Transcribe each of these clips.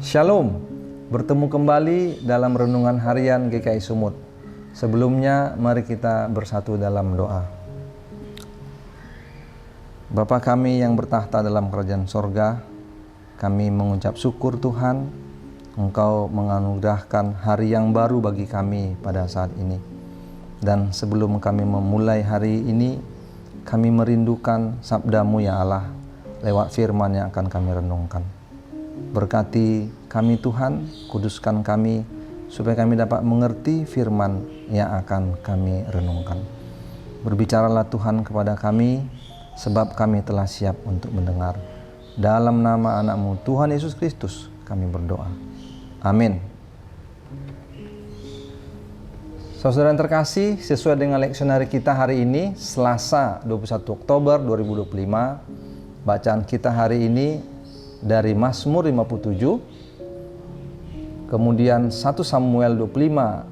Shalom, bertemu kembali dalam renungan harian GKI Sumut. Sebelumnya mari kita bersatu dalam doa. Bapa kami yang bertahta dalam kerajaan sorga, kami mengucap syukur Tuhan, Engkau menganugerahkan hari yang baru bagi kami pada saat ini. Dan sebelum kami memulai hari ini, kami merindukan sabda-Mu ya Allah, lewat firman yang akan kami renungkan. Berkati kami Tuhan, kuduskan kami, supaya kami dapat mengerti firman yang akan kami renungkan. Berbicaralah Tuhan kepada kami, sebab kami telah siap untuk mendengar. Dalam nama anak-Mu Tuhan Yesus Kristus kami berdoa. Amin. Saudara yang terkasih, sesuai dengan leksionari kita hari ini, Selasa 21 Oktober 2025, bacaan kita hari ini dari Mazmur 57, kemudian 1 Samuel 25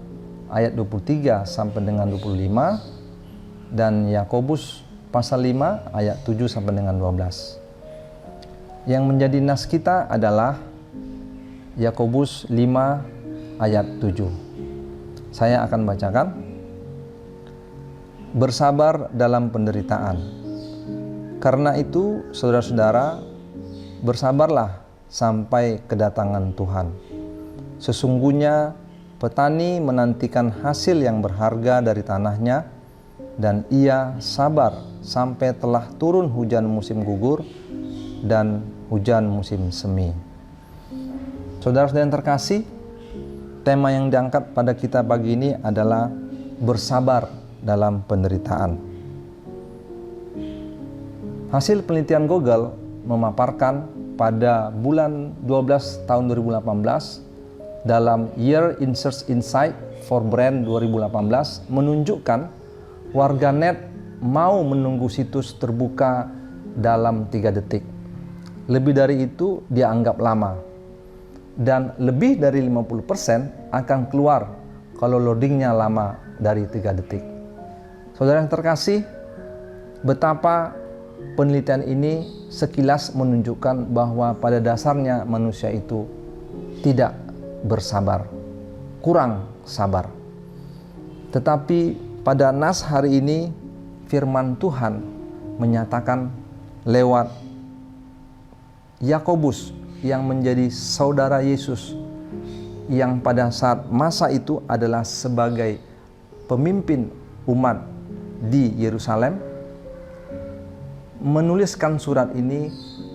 ayat 23 sampai dengan 25, dan Yakobus pasal 5 ayat 7 sampai dengan 12. Yang menjadi nas kita adalah Yakobus 5 ayat 7. Saya akan bacakan. Bersabar dalam penderitaan. Karena itu, saudara-saudara, bersabarlah sampai kedatangan Tuhan. Sesungguhnya petani menantikan hasil yang berharga dari tanahnya, dan ia sabar sampai telah turun hujan musim gugur dan hujan musim semi. Saudara-saudara yang terkasih, tema yang diangkat pada kita pagi ini adalah bersabar dalam penderitaan. Hasil penelitian Google memaparkan pada bulan 12 tahun 2018 dalam Year in Search Insight for Brand 2018 menunjukkan warganet mau menunggu situs terbuka dalam 3 detik. Lebih dari itu dianggap lama. Dan lebih dari 50% akan keluar kalau loadingnya lama dari 3 detik. Saudara yang terkasih, betapa penelitian ini sekilas menunjukkan bahwa pada dasarnya manusia itu tidak bersabar, kurang sabar. Tetapi pada nas hari ini firman Tuhan menyatakan lewat Yakobus yang menjadi saudara Yesus, yang pada saat masa itu adalah sebagai pemimpin umat di Yerusalem, menuliskan surat ini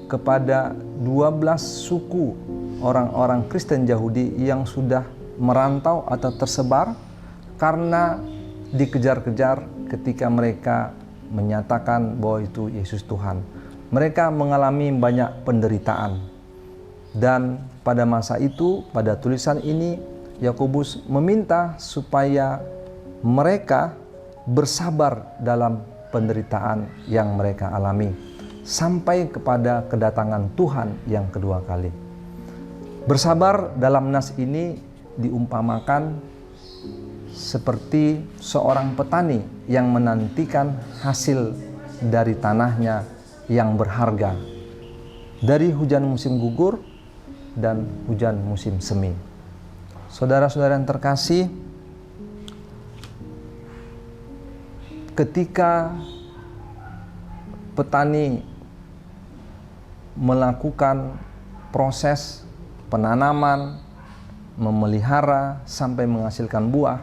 kepada 12 suku orang-orang Kristen Yahudi yang sudah merantau atau tersebar karena dikejar-kejar ketika mereka menyatakan bahwa itu Yesus Tuhan. Mereka mengalami banyak penderitaan. Dan pada masa itu, pada tulisan ini, Yakobus meminta supaya mereka bersabar dalam penderitaan yang mereka alami sampai kepada kedatangan Tuhan yang kedua kali. Bersabar dalam nas ini diumpamakan seperti seorang petani yang menantikan hasil dari tanahnya yang berharga dari hujan musim gugur dan hujan musim semi. Saudara-saudara yang terkasih, ketika petani melakukan proses penanaman, memelihara sampai menghasilkan buah,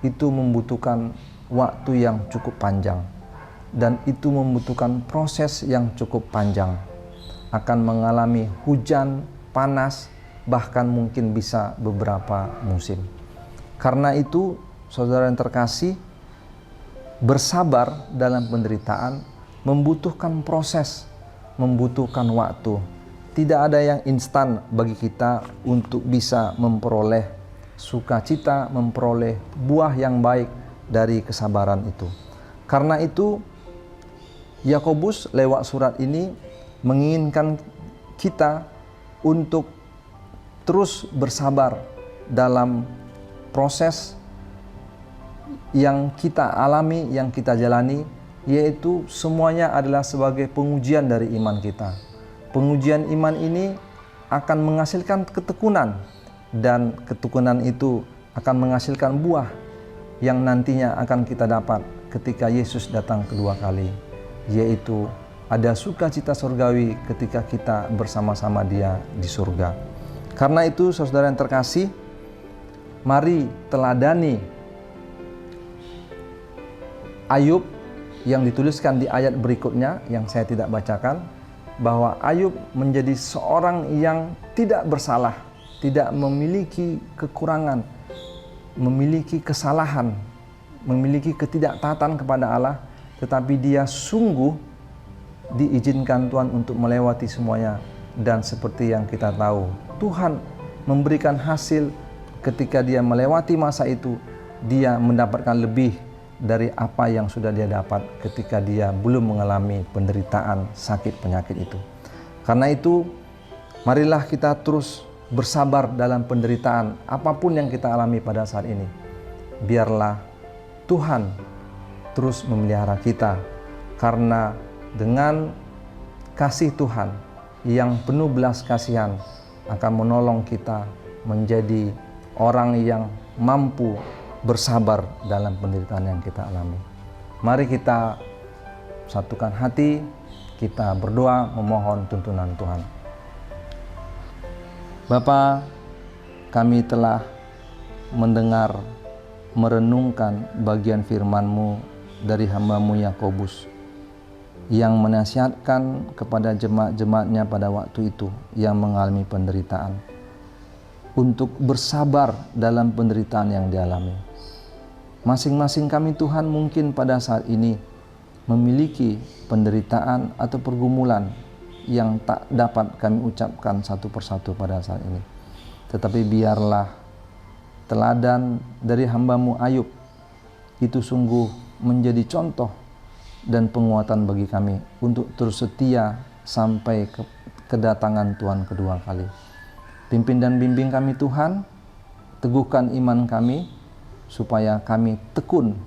itu membutuhkan waktu yang cukup panjang, dan itu membutuhkan proses yang cukup panjang. Akan mengalami hujan, panas, bahkan mungkin bisa beberapa musim. Karena itu, saudara yang terkasih, bersabar dalam penderitaan membutuhkan proses, membutuhkan waktu. Tidak ada yang instan bagi kita untuk bisa memperoleh sukacita, memperoleh buah yang baik dari kesabaran itu. Karena itu, Yakobus lewat surat ini menginginkan kita untuk terus bersabar dalam proses yang kita alami, yang kita jalani, yaitu semuanya adalah sebagai pengujian dari iman kita. Pengujian iman ini akan menghasilkan ketekunan, dan ketekunan itu akan menghasilkan buah yang nantinya akan kita dapat ketika Yesus datang kedua kali, yaitu ada sukacita surgawi ketika kita bersama-sama Dia di surga. Karena itu saudara yang terkasih, mari teladani Ayub yang dituliskan di ayat berikutnya yang saya tidak bacakan, bahwa Ayub menjadi seorang yang tidak bersalah, tidak memiliki kekurangan, memiliki kesalahan, memiliki ketidaktaatan kepada Allah, tetapi dia sungguh diizinkan Tuhan untuk melewati semuanya. Dan seperti yang kita tahu, Tuhan memberikan hasil ketika dia melewati masa itu, dia mendapatkan lebih dari apa yang sudah dia dapat ketika dia belum mengalami penderitaan sakit penyakit itu. Karena itu, marilah kita terus bersabar dalam penderitaan apapun yang kita alami pada saat ini. Biarlah Tuhan terus memelihara kita, karena dengan kasih Tuhan yang penuh belas kasihan akan menolong kita menjadi orang yang mampu bersabar dalam penderitaan yang kita alami. Mari kita satukan hati, kita berdoa memohon tuntunan Tuhan. Bapa, kami telah mendengar, merenungkan bagian firman-Mu dari hamba-Mu Yakobus yang menasihatkan kepada jemaat-jemaatnya pada waktu itu yang mengalami penderitaan untuk bersabar dalam penderitaan yang dialami. Masing-masing kami Tuhan mungkin pada saat ini memiliki penderitaan atau pergumulan yang tak dapat kami ucapkan satu persatu pada saat ini. Tetapi biarlah teladan dari hamba-Mu Ayub itu sungguh menjadi contoh dan penguatan bagi kami untuk terus setia sampai kedatangan Tuhan kedua kali. Pimpin dan bimbing kami Tuhan, teguhkan iman kami, supaya kami tekun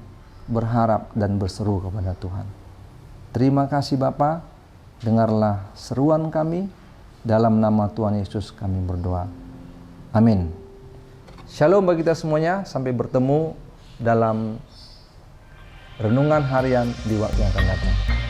berharap dan berseru kepada Tuhan. Terima kasih Bapa, dengarlah seruan kami, dalam nama Tuhan Yesus kami berdoa. Amin. Shalom bagi kita semuanya, sampai bertemu dalam renungan harian di waktu yang akan datang.